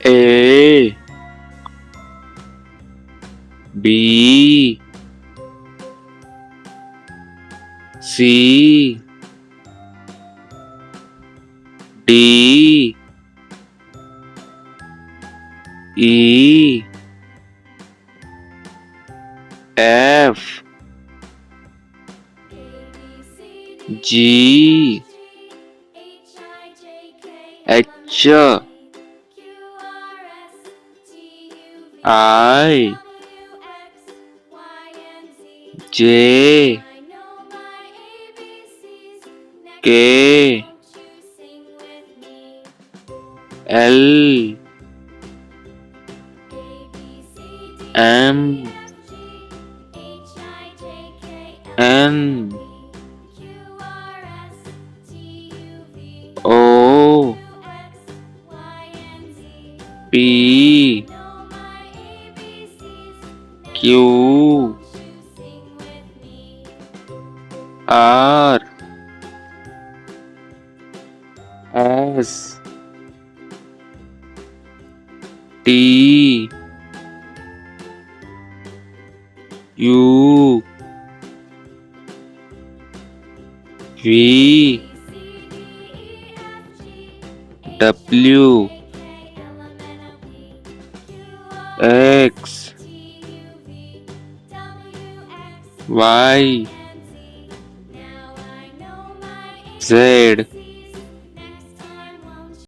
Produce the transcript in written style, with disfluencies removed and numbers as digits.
A B C D E F G H I J K L M N O P Q R S T U V W X Y Z